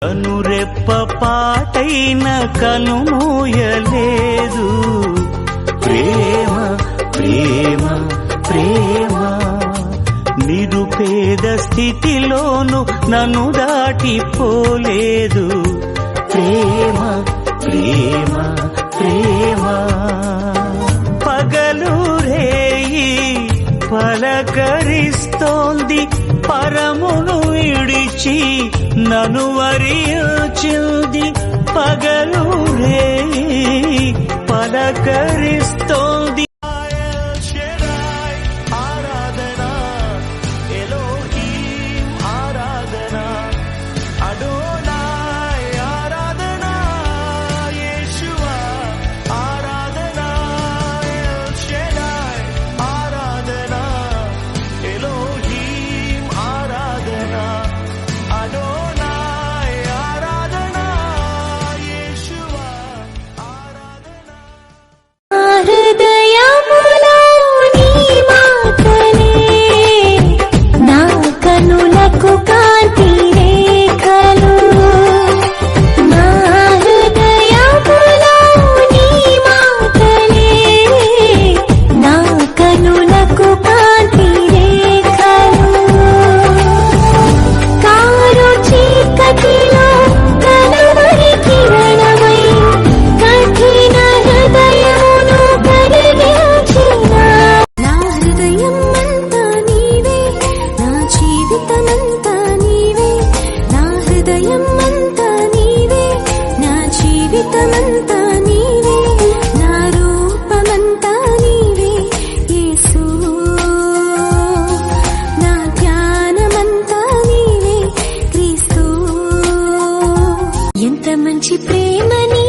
కనురెప్ప పాటైన కనుమూయలేదు. ప్రేమ ప్రేమ ప్రేమ నిరుపేద స్థితిలోను నన్ను దాటిపోలేదు. ప్రేమ ప్రేమ ప్రేమ పగలు రేయి పలకరిస్తోంది, పరమును విడిచి నన్ను వరించింది. పగలు రేయి పలకరిస్తోంది. మంచి ప్రేమని